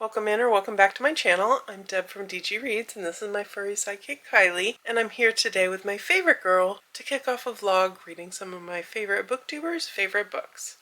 Welcome in or welcome back to my channel. I'm Deb from DG Reads and this is my furry sidekick Kylie, and I'm here today with my favorite girl to kick off a vlog reading some of my favorite booktubers' favorite books.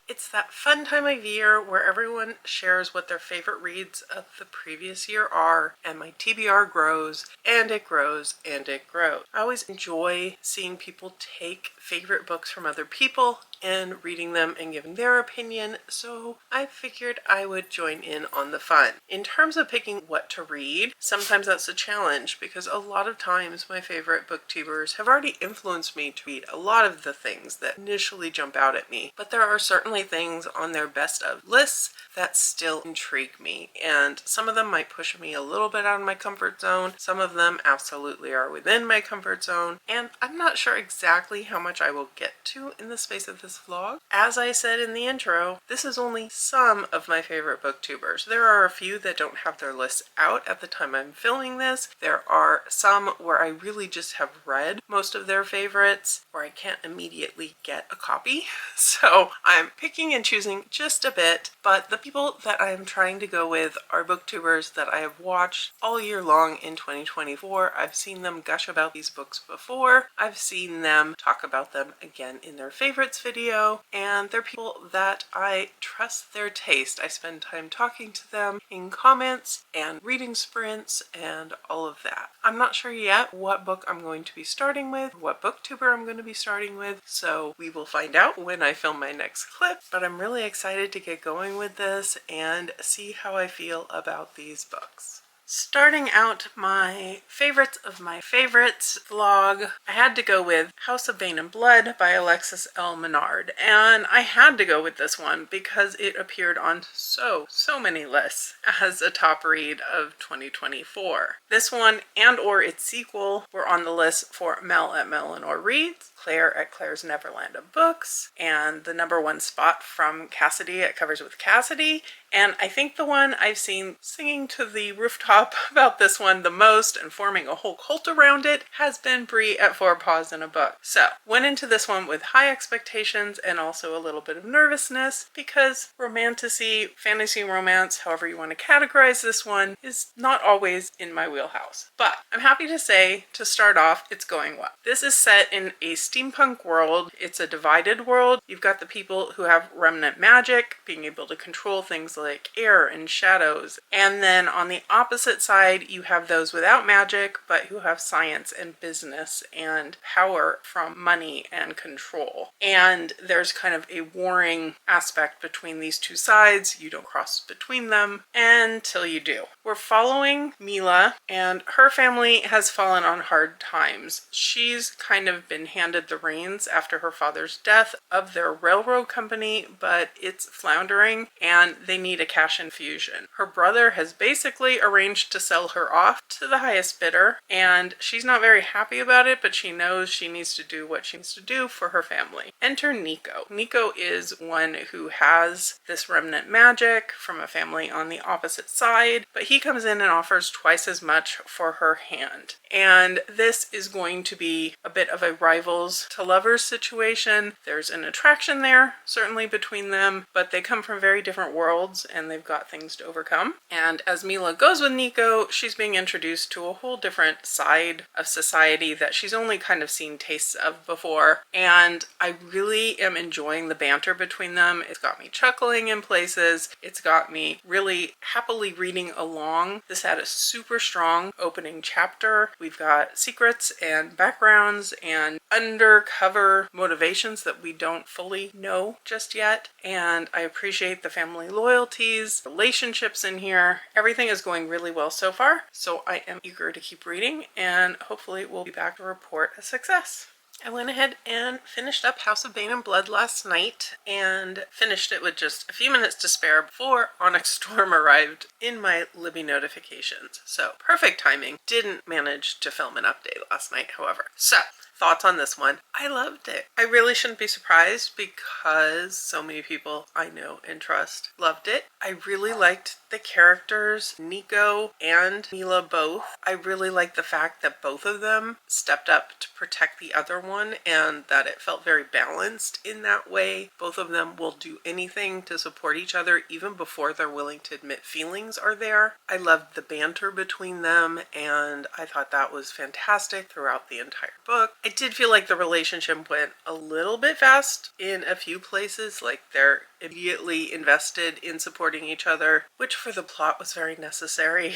It's that fun time of year where everyone shares what their favorite reads of the previous year are, and my TBR grows and it grows and it grows. I always enjoy seeing people take favorite books from other people and reading them and giving their opinion, so I figured I would join in on the fun. In terms of picking what to read, sometimes that's a challenge because a lot of times my favorite booktubers have already influenced me to read a lot of the things that initially jump out at me, but there are certainly things on their best of lists that still intrigue me, and some of them might push me a little bit out of my comfort zone. Some of them absolutely are within my comfort zone, and I'm not sure exactly how much I will get to in the space of this vlog. As I said in the intro, this is only some of my favorite booktubers. There are a few that don't have their lists out at the time I'm filming this. There are some where I really just have read most of their favorites, where I can't immediately get a copy. So I'm picking and choosing just a bit, but the people that I'm trying to go with are booktubers that I have watched all year long in 2024. I've seen them gush about these books before. I've seen them talk about them again in their favorites video, and they're people that I trust their taste. I spend time talking to them in comments and reading sprints and all of that. I'm not sure yet what book I'm going to be starting with, what booktuber I'm going to be starting with, so we will find out when I film my next clip, but I'm really excited to get going with this and see how I feel about these books. Starting out my favorites of my favorites vlog, I had to go with House of Bane and Blood by Alexis L. Menard, and I had to go with this one because it appeared on so many lists as a top read of 2024. This one and or its sequel were on the list for Mel at Melanor Reads, Claire at Claire's Neverland of Books, and the #1 spot from Cassidy at Covers with Cassidy. And I think the one I've seen singing to the rooftop about this one the most and forming a whole cult around it has been Bree at Four Paws in a Book. So went into this one with high expectations and also a little bit of nervousness because romantasy, fantasy romance, however you want to categorize this one, is not always in my wheelhouse. But I'm happy to say, to start off, it's going well. This is set in a steampunk world. It's a divided world. You've got the people who have remnant magic, being able to control things like air and shadows. And then on the opposite side, you have those without magic, but who have science and business and power from money and control. And there's kind of a warring aspect between these two sides. You don't cross between them until you do. We're following Mila, and her family has fallen on hard times. She's kind of been handed the reins after her father's death of their railroad company, but it's floundering and they need a cash infusion. Her brother has basically arranged to sell her off to the highest bidder, and she's not very happy about it, but she knows she needs to do what she needs to do for her family. Enter Nico. Nico is one who has this remnant magic from a family on the opposite side, but he comes in and offers twice as much for her hand. And this is going to be a bit of a rivals to lovers situation. There's an attraction there, certainly between them, but they come from very different worlds and they've got things to overcome. And as Mila goes with Nico, she's being introduced to a whole different side of society that she's only kind of seen tastes of before. And I really am enjoying the banter between them. It's got me chuckling in places. It's got me really happily reading along. This had a super strong opening chapter. We've got secrets and backgrounds and undercover motivations that we don't fully know just yet. And I appreciate the family loyalties, relationships in here. Everything is going really well so far. So I am eager to keep reading and hopefully we'll be back to report a success. I went ahead and finished up House of Bane and Blood last night and finished it with just a few minutes to spare before Onyx Storm arrived in my Libby notifications. So perfect timing. Didn't manage to film an update last night, however. So thoughts on this one. I loved it. I really shouldn't be surprised because so many people I know and trust loved it. I really liked the characters, Nico and Mila both. I really liked the fact that both of them stepped up to protect the other one and that it felt very balanced in that way. Both of them will do anything to support each other even before they're willing to admit feelings are there. I loved the banter between them and I thought that was fantastic throughout the entire book. I did feel like the relationship went a little bit fast in a few places, like they're immediately invested in supporting each other, which for the plot was very necessary.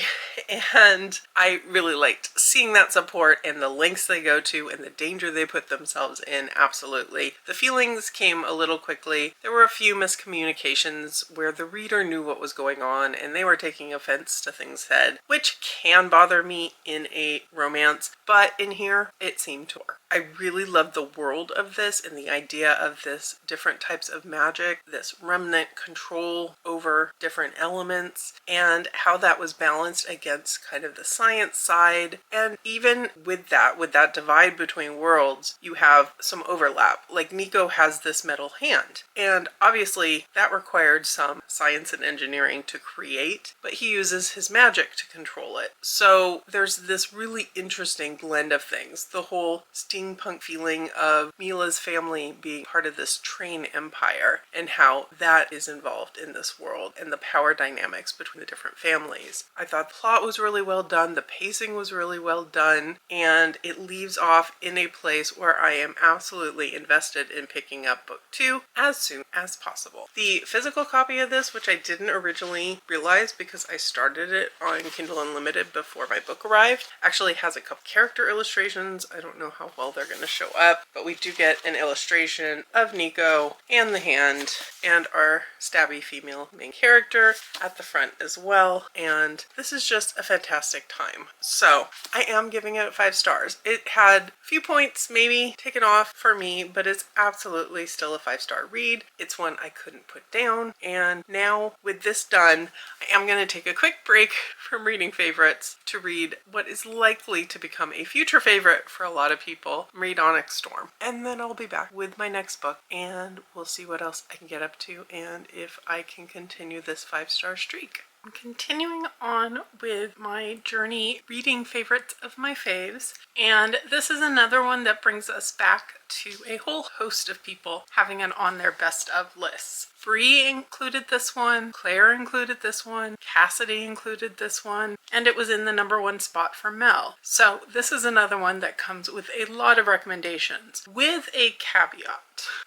And I really liked seeing that support and the lengths they go to and the danger they put themselves in. Absolutely. The feelings came a little quickly. There were a few miscommunications where the reader knew what was going on and they were taking offense to things said, which can bother me in a romance, but in here it seemed to work. I really loved the world of this and the idea of this different types of magic, this remnant control over different elements, and how that was balanced against kind of the science side. And even with that divide between worlds, you have some overlap. Like Nico has this metal hand, and obviously that required some science and engineering to create, but he uses his magic to control it. So there's this really interesting blend of things. The whole steampunk feeling of Mila's family being part of this train empire and how that is involved in this world and the power dynamics between the different families. I thought the plot was really well done, the pacing was really well done, and it leaves off in a place where I am absolutely invested in picking up book 2 as soon as possible. The physical copy of this, which I didn't originally realize because I started it on Kindle Unlimited before my book arrived, actually has a couple character illustrations. I don't know how well they're going to show up, but we do get an illustration of Nico and the hand and our stabby female main character at the front as well. And this is just a fantastic time. So I am giving it 5 stars. It had a few points maybe taken off for me, but it's absolutely still a 5-star read. It's one I couldn't put down. And now with this done, I am going to take a quick break from reading favorites to read what is likely to become a future favorite for a lot of people, read Onyx Storm. And then I'll be back with my next book and we'll see what else I can get up to and if I can continue this 5-star streak. I'm continuing on with my journey reading favorites of my faves, and this is another one that brings us back to a whole host of people having it on their best of lists. Bree included this one, Claire included this one, Cassidy included this one, and it was in the #1 spot for Mel. So this is another one that comes with a lot of recommendations, with a caveat.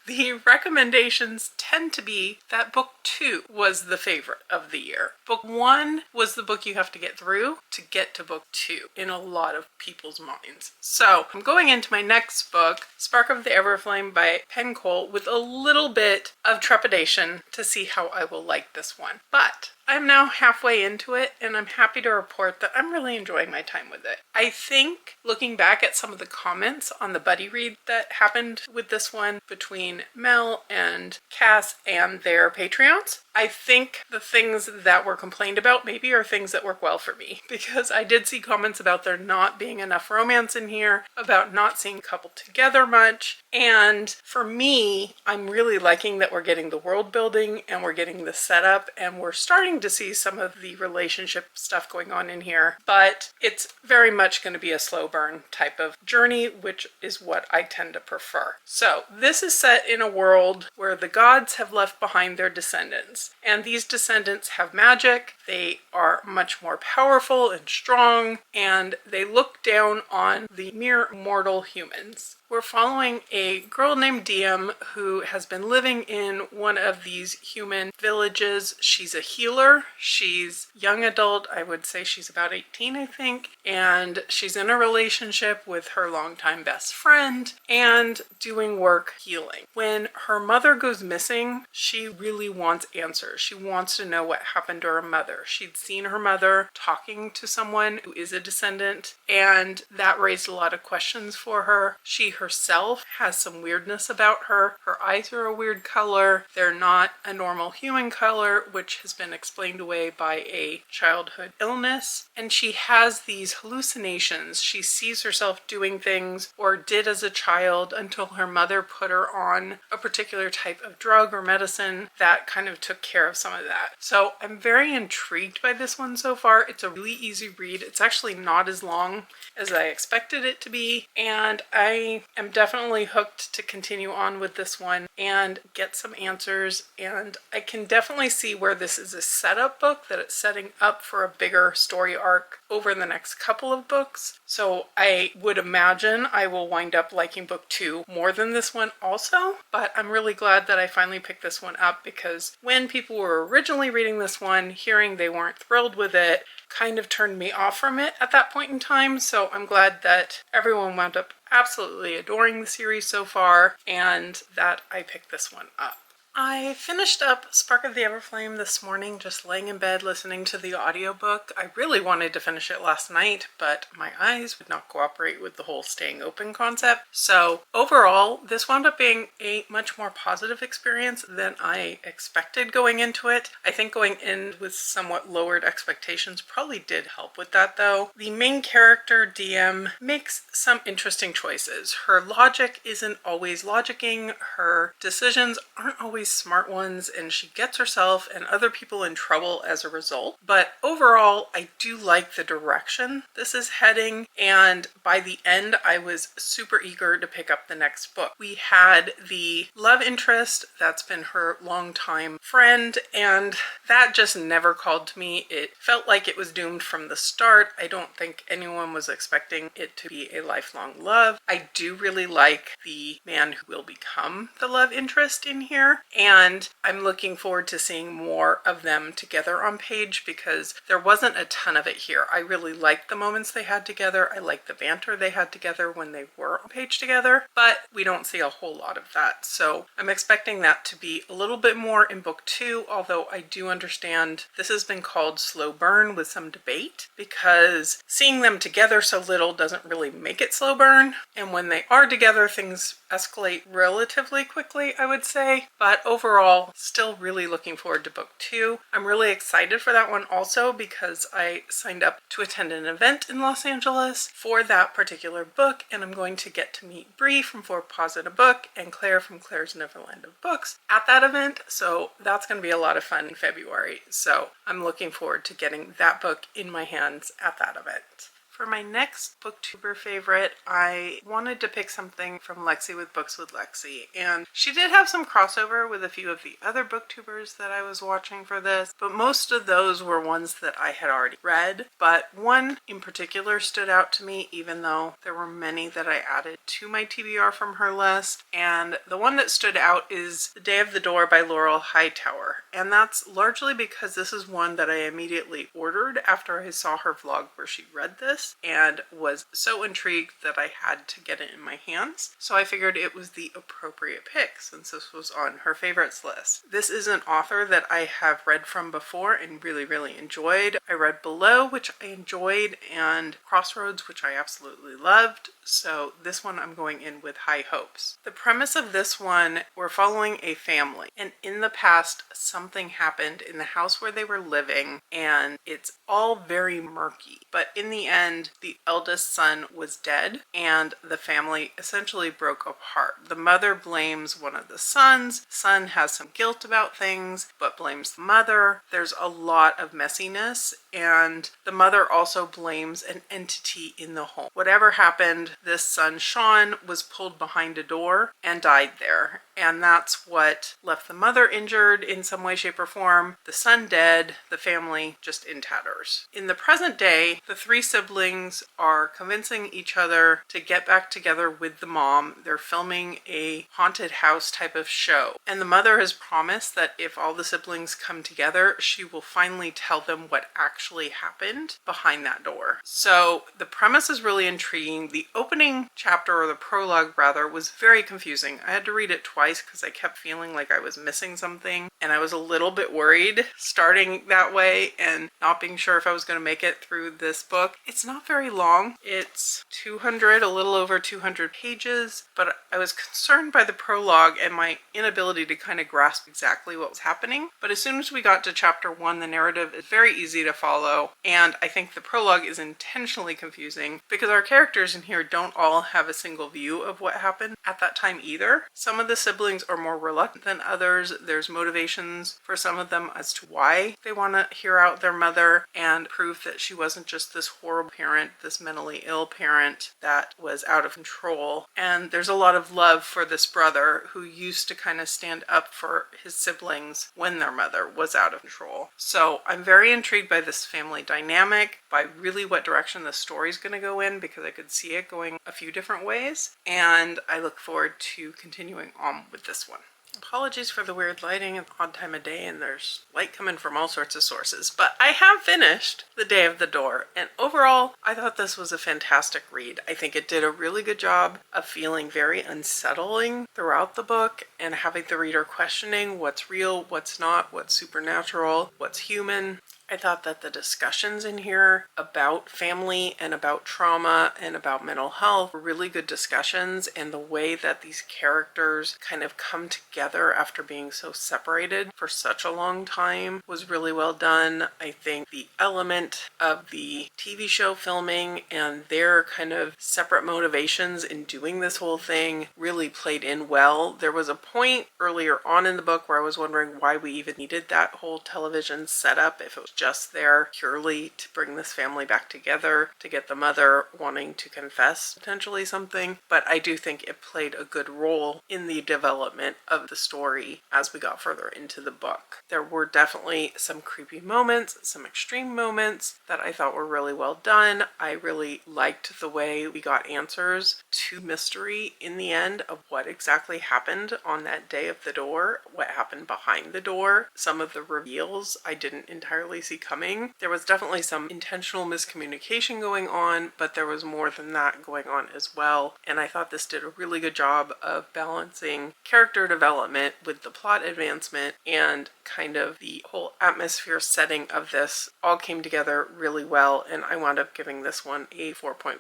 The recommendations tend to be that book 2 was the favorite of the year. Book 1 was the book you have to get through to get to book 2 in a lot of people's minds. So I'm going into my next book, Spark of the Everflame by Penn Cole, with a little bit of trepidation to see how I will like this one. But I'm now halfway into it and I'm happy to report that I'm really enjoying my time with it. I think looking back at some of the comments on the buddy read that happened with this one between Mel and Cass and their Patreons, I think the things that were complained about maybe are things that work well for me, because I did see comments about there not being enough romance in here, about not seeing couple together much, and for me, I'm really liking that we're getting the world building and we're getting the setup and we're starting to see some of the relationship stuff going on in here, but it's very much going to be a slow burn type of journey, which is what I tend to prefer. So this is set in a world where the gods have left behind their descendants, and these descendants have magic. They are much more powerful and strong, and they look down on the mere mortal humans. We're following a girl named Diem who has been living in one of these human villages. She's a healer. She's young adult. I would say she's about 18, I think. And she's in a relationship with her longtime best friend and doing work healing. When her mother goes missing, she really wants answers answers. She wants to know what happened to her mother. She'd seen her mother talking to someone who is a descendant, and that raised a lot of questions for her. She herself has some weirdness about her. Her eyes are a weird color. They're not a normal human color, which has been explained away by a childhood illness. And she has these hallucinations. She sees herself doing things, or did as a child, until her mother put her on a particular type of drug or medicine that kind of took care of some of that. So I'm very intrigued by this one so far. It's a really easy read. It's actually not as long as I expected it to be, and I am definitely hooked to continue on with this one and get some answers. And I can definitely see where this is a setup book, that it's setting up for a bigger story arc over the next couple of books. So I would imagine I will wind up liking book 2 more than this one also, but I'm really glad that I finally picked this one up, because when people were originally reading this one, hearing they weren't thrilled with it kind of turned me off from it at that point in time. So I'm glad that everyone wound up absolutely adoring the series so far, and that I picked this one up. I finished up Spark of the Everflame this morning, just laying in bed listening to the audiobook. I really wanted to finish it last night, but my eyes would not cooperate with the whole staying open concept. So overall, this wound up being a much more positive experience than I expected going into it. I think going in with somewhat lowered expectations probably did help with that though. The main character, DM, makes some interesting choices. Her logic isn't always logicking, her decisions aren't always smart ones, and she gets herself and other people in trouble as a result. But overall, I do like the direction this is heading, and by the end I was super eager to pick up the next book. We had the love interest that's been her longtime friend, and that just never called to me. It felt like it was doomed from the start. I don't think anyone was expecting it to be a lifelong love. I do really like the man who will become the love interest in here, and I'm looking forward to seeing more of them together on page, because there wasn't a ton of it here. I really liked the moments they had together. I liked the banter they had together when they were on page together, but we don't see a whole lot of that. So I'm expecting that to be a little bit more in book 2, although I do understand this has been called slow burn with some debate, because seeing them together so little doesn't really make it slow burn, and when they are together things escalate relatively quickly, I would say. But overall, still really looking forward to book 2. I'm really excited for that one also, because I signed up to attend an event in Los Angeles for that particular book, and I'm going to get to meet Bree from For Pause in a Book and Claire from Claire's Neverland of Books at that event. So that's going to be a lot of fun in February. So I'm looking forward to getting that book in my hands at that event. For my next booktuber favorite, I wanted to pick something from Lexie with Books with Lexie, and she did have some crossover with a few of the other booktubers that I was watching for this, but most of those were ones that I had already read. But one in particular stood out to me, even though there were many that I added to my TBR from her list, and the one that stood out is The Day of the Door by Laurel Hightower, and that's largely because this is one that I immediately ordered after I saw her vlog where she read this, and was so intrigued that I had to get it in my hands. So I figured it was the appropriate pick since this was on her favorites list. This is an author that I have read from before and really enjoyed. I read Below, which I enjoyed, and Crossroads, which I absolutely loved. So this one I'm going in with high hopes. The premise of this one, we're following a family, and in the past something happened in the house where they were living, and it's all very murky. But in the end, the eldest son was dead, and the family essentially broke apart. The mother blames one of the sons. Son has some guilt about things, but blames the mother. There's a lot of messiness, and the mother also blames an entity in the home. Whatever happened, this son, Sean, was pulled behind a door and died there. And that's what left the mother injured in some way, shape, or form, the son dead, the family just in tatters. In the present day, the three siblings are convincing each other to get back together with the mom. They're filming a haunted house type of show. And the mother has promised that if all the siblings come together, she will finally tell them what actually happened behind that door. So the premise is really intriguing. The opening chapter, or the prologue rather, was very confusing. I had to read it twice twice because I kept feeling like I was missing something, and I was a little bit worried starting that way and not being sure if I was going to make it through this book. It's not very long. It's 200, a little over 200 pages, but I was concerned by the prologue and my inability to kind of grasp exactly what was happening. But as soon as we got to chapter 1, the narrative is very easy to follow, and I think the prologue is intentionally confusing because our characters in here don't all have a single view of what happened at that time either. Some of the siblings are more reluctant than others. There's motivations for some of them as to why they want to hear out their mother and prove that she wasn't just this horrible parent, this mentally ill parent that was out of control. And there's a lot of love for this brother who used to kind of stand up for his siblings when their mother was out of control. So I'm very intrigued by this family dynamic, by really what direction the story's going to go in, because I could see it going a few different ways, and I look forward to continuing on with this one. Apologies for the weird lighting and odd time of day, and there's light coming from all sorts of sources, but I have finished The Day of the Door, and overall I thought this was a fantastic read. I think it did a really good job of feeling very unsettling throughout the book and having the reader questioning what's real, what's not, what's supernatural, what's human. I thought that the discussions in here about family and about trauma and about mental health were really good discussions, and the way that these characters kind of come together after being so separated for such a long time was really well done. I think the element of the TV show filming and their kind of separate motivations in doing this whole thing really played in well. There was a point earlier on in the book where I was wondering why we even needed that whole television setup, if it was just there purely to bring this family back together, to get the mother wanting to confess potentially something. But I do think it played a good role in the development of the story as we got further into the book. There were definitely some creepy moments, some extreme moments that I thought were really well done. I really liked the way we got answers to mystery in the end of what exactly happened on that day of the door, what happened behind the door. Some of the reveals I didn't entirely see coming. There was definitely some intentional miscommunication going on, but there was more than that going on as well. And I thought this did a really good job of balancing character development with the plot advancement, and kind of the whole atmosphere setting of this all came together really well, and I wound up giving this one a 4.5.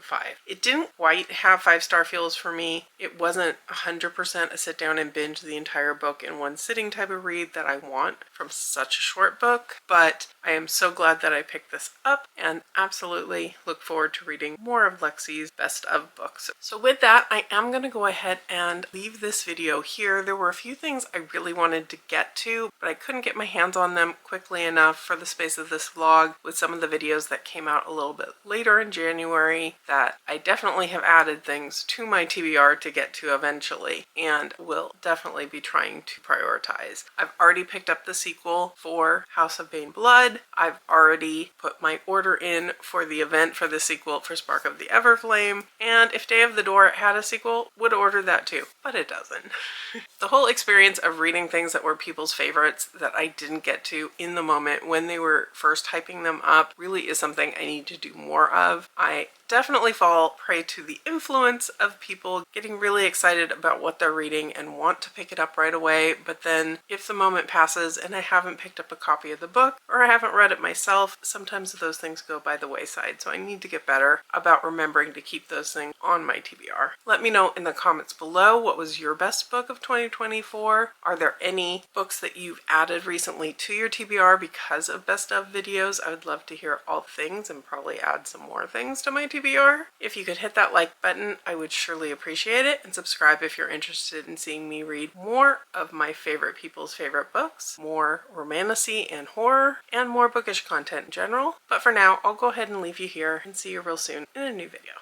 It didn't quite have 5-star feels for me. It wasn't 100% a sit down and binge the entire book in one sitting type of read that I want from such a short book, but I am so glad that I picked this up and absolutely look forward to reading more of Lexie's best of books. So with that, I am going to go ahead and leave this video here. There were a few things I really wanted to get to, but I couldn't get my hands on them quickly enough for the space of this vlog, with some of the videos that came out a little bit later in January that I definitely have added things to my TBR to get to eventually, and will definitely be trying to prioritize. I've already picked up the sequel for House of Bane Blood. I've already put my order in for the event for the sequel for Spark of the Everflame, and if Day of the Door had a sequel, would order that too, but it doesn't. The whole experience of reading things that were people's favorites that I didn't get to in the moment when they were first hyping them up really is something I need to do more of. I definitely fall prey to the influence of people getting really excited about what they're reading and want to pick it up right away, but then if the moment passes and I haven't picked up a copy of the book or I haven't read it myself, sometimes those things go by the wayside. So I need to get better about remembering to keep those things on my TBR. Let me know in the comments below, what was your best book of 2024? Are there any books that you've added recently to your TBR because of best of videos? I would love to hear all things and probably add some more things to my TBR. If you could hit that like button, I would surely appreciate it, and subscribe if you're interested in seeing me read more of my favorite people's favorite books, more romantasy and horror, and more bookish content in general. But for now, I'll go ahead and leave you here and see you real soon in a new video.